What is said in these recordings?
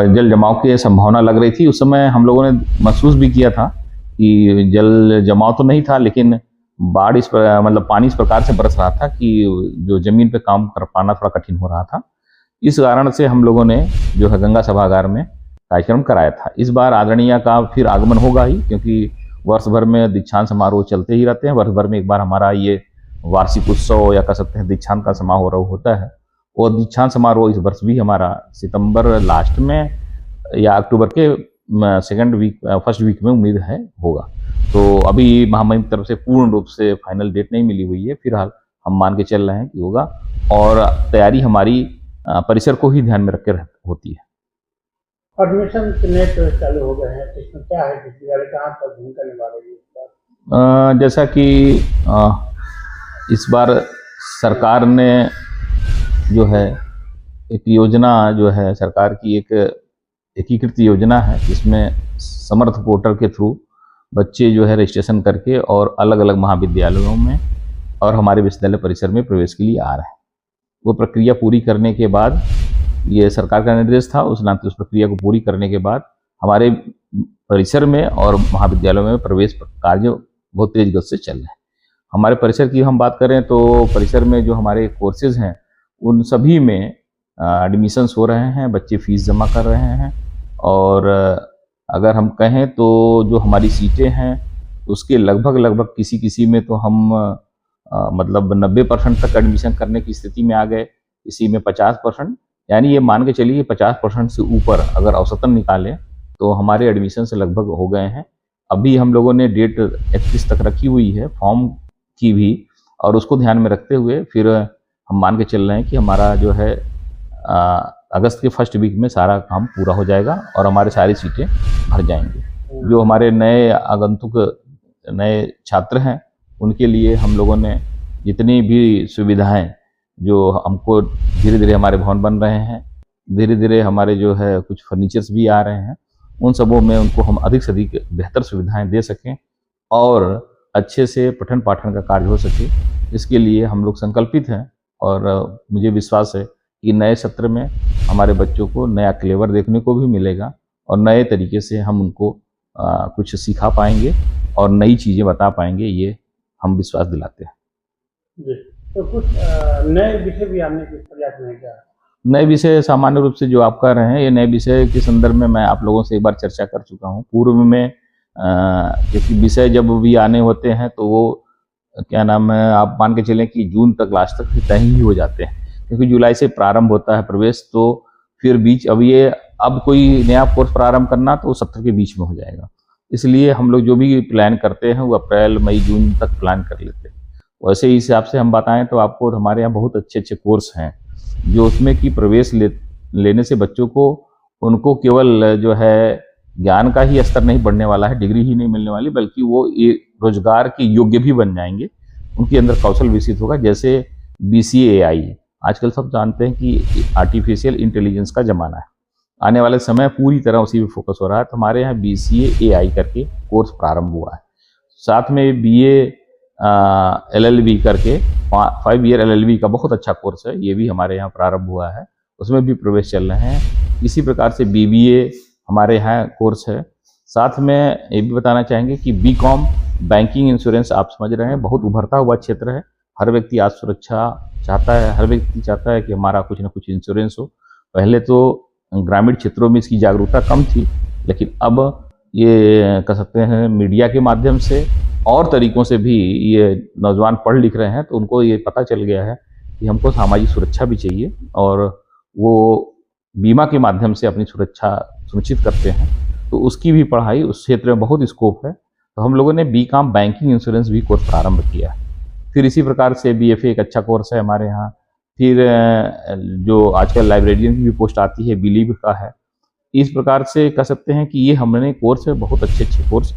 जल जमाव की संभावना लग रही थी। उस समय हम लोगों ने महसूस भी किया था कि जल जमाव तो नहीं था, लेकिन बाढ़ मतलब पानी इस प्रकार से बरस रहा था कि जो जमीन पे काम कर पाना थोड़ा कठिन हो रहा था। इस कारण से हम लोगों ने जो है गंगा सभागार में कार्यक्रम कराया था। इस बार आदरणीय का फिर आगमन होगा ही, क्योंकि वर्ष भर में दीक्षांत समारोह चलते ही रहते हैं। वर्ष भर में एक बार हमारा ये वार्षिक उत्सव या कह सकते हैं दीक्षांत का समारोह होता है। और दीक्षांत समारोह इस वर्ष भी हमारा सितंबर लास्ट में या अक्टूबर के फर्स्ट वीक में उम्मीद है होगा। तो अभी महामहिम की तरफ से पूर्ण रूप से फाइनल डेट नहीं मिली हुई है, फिलहाल हम मान के चल रहे हैं कि होगा। और तैयारी हमारी परिसर को ही ध्यान में रखकर होती है। एडमिशन कितने चालू हो गए हैं, इसमें क्या है, विद्यालय कहाँ तक भूमिका निभा रही है? जैसा कि इस बार सरकार ने जो है एक योजना जो है सरकार की एक एकीकृत योजना है, जिसमें समर्थ पोर्टल के थ्रू बच्चे जो है रजिस्ट्रेशन करके और अलग अलग महाविद्यालयों में और हमारे विश्वविद्यालय परिसर में प्रवेश के लिए आ रहे हैं। वो प्रक्रिया पूरी करने के बाद, ये सरकार का निर्देश था, उस नाते उस प्रक्रिया को पूरी करने के बाद हमारे परिसर में और महाविद्यालयों में प्रवेश कार्य बहुत तेज गति से चल रहे हैं। हमारे परिसर की हम बात करें तो परिसर में जो हमारे कोर्सेज हैं उन सभी में एडमिशन्स हो रहे हैं, बच्चे फीस जमा कर रहे हैं। और अगर हम कहें तो जो हमारी सीटें हैं उसके लगभग किसी में तो हम मतलब 90% तक एडमिशन करने की स्थिति में आ गए, किसी में 50%, यानी ये मान के चलिए 50% से ऊपर अगर औसतन निकालें तो हमारे एडमिशन से लगभग हो गए हैं। अभी हम लोगों ने डेट 31 तक रखी हुई है फॉर्म की भी, और उसको ध्यान में रखते हुए फिर हम मान के चल रहे हैं कि हमारा जो है अगस्त के फर्स्ट वीक में सारा काम पूरा हो जाएगा और हमारे सारी सीटें भर जाएंगी। जो हमारे नए आगंतुक नए छात्र हैं उनके लिए हम लोगों ने जितनी भी सुविधाएं, जो हमको धीरे धीरे हमारे भवन बन रहे हैं, धीरे धीरे हमारे जो है कुछ फर्नीचर्स भी आ रहे हैं, उन सबों में उनको हम अधिक से अधिक बेहतर सुविधाएं दे सकें और अच्छे से पठन पाठन का कार्य हो सके, इसके लिए हम लोग संकल्पित हैं। और मुझे विश्वास है कि नए सत्र में हमारे बच्चों को नया क्लेवर देखने को भी मिलेगा और नए तरीके से हम उनको कुछ सिखा पाएंगे और नई चीज़ें बता पाएंगे, ये हम विश्वास दिलाते हैं। जी, तो कुछ नए विषय भी आने की प्रयास में क्या? नए विषय सामान्य रूप से जो आप कह रहे हैं, ये नए विषय के संदर्भ में मैं आप लोगों से एक बार चर्चा कर चुका हूँ पूर्व में। क्योंकि विषय जब भी आने होते हैं तो वो क्या नाम है, आप मान के चलें कि जून तक लास्ट तक तय ही हो जाते हैं, क्योंकि जुलाई से प्रारंभ होता है प्रवेश। तो फिर अब कोई नया कोर्स प्रारंभ करना तो सत्र के बीच में हो जाएगा, इसलिए हम लोग जो भी प्लान करते हैं वो अप्रैल मई जून तक प्लान कर लेते हैं। वैसे ही हिसाब से हम बताएं तो आपको हमारे यहाँ बहुत अच्छे कोर्स हैं जो उसमें कि प्रवेश लेने से बच्चों को उनको केवल जो है ज्ञान का ही स्तर नहीं बढ़ने वाला है, डिग्री ही नहीं मिलने वाली, बल्कि वो रोजगार के योग्य भी बन जाएंगे, उनके अंदर कौशल विकसित होगा। जैसे BCA AI, आजकल सब जानते हैं कि आर्टिफिशियल इंटेलिजेंस का ज़माना है, आने वाले समय पूरी तरह उसी पे फोकस हो रहा है। तो हमारे यहाँ BCA AI करके कोर्स प्रारंभ हुआ है। साथ में BA LLB करके 5 ईयर LLB का बहुत अच्छा कोर्स है, ये भी हमारे यहाँ प्रारंभ हुआ है, उसमें भी प्रवेश चल रहे हैं। इसी प्रकार से BBA हमारे यहाँ कोर्स है। साथ में ये भी बताना चाहेंगे कि BCom बैंकिंग इंश्योरेंस, आप समझ रहे हैं बहुत उभरता हुआ क्षेत्र है। हर व्यक्ति आज सुरक्षा चाहता है, हर व्यक्ति चाहता है कि हमारा कुछ ना कुछ इंश्योरेंस हो। पहले तो ग्रामीण क्षेत्रों में इसकी जागरूकता कम थी, लेकिन अब ये कह सकते हैं मीडिया के माध्यम से और तरीकों से भी ये नौजवान पढ़ लिख रहे हैं, तो उनको ये पता चल गया है कि हमको सामाजिक सुरक्षा भी चाहिए और वो बीमा के माध्यम से अपनी सुरक्षा सुनिश्चित करते हैं। तो उसकी भी पढ़ाई उस क्षेत्र में बहुत स्कोप है। तो हम लोगों ने BCom बैंकिंग इंश्योरेंस भी कोर्स प्रारंभ किया है। फिर इसी प्रकार से BFA एक अच्छा कोर्स है हमारे यहाँ। फिर जो आजकल लाइब्रेरियन की भी पोस्ट आती है, बिलीव का है। इस प्रकार से कह सकते हैं कि ये हमने कोर्स है, बहुत अच्छे कोर्स,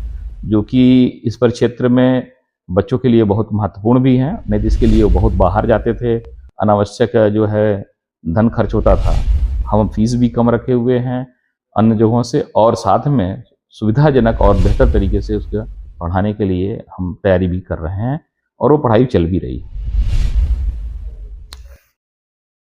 जो कि इस पर क्षेत्र में बच्चों के लिए बहुत महत्वपूर्ण भी हैं। नहीं तो इसके लिए वो बहुत बाहर जाते थे, अनावश्यक जो है धन खर्च होता था। हम फीस भी कम रखे हुए हैं अन्य जगहों से, और साथ में सुविधाजनक और बेहतर तरीके से उसको पढ़ाने के लिए हम तैयारी भी कर रहे हैं और वो पढ़ाई चल भी रही है।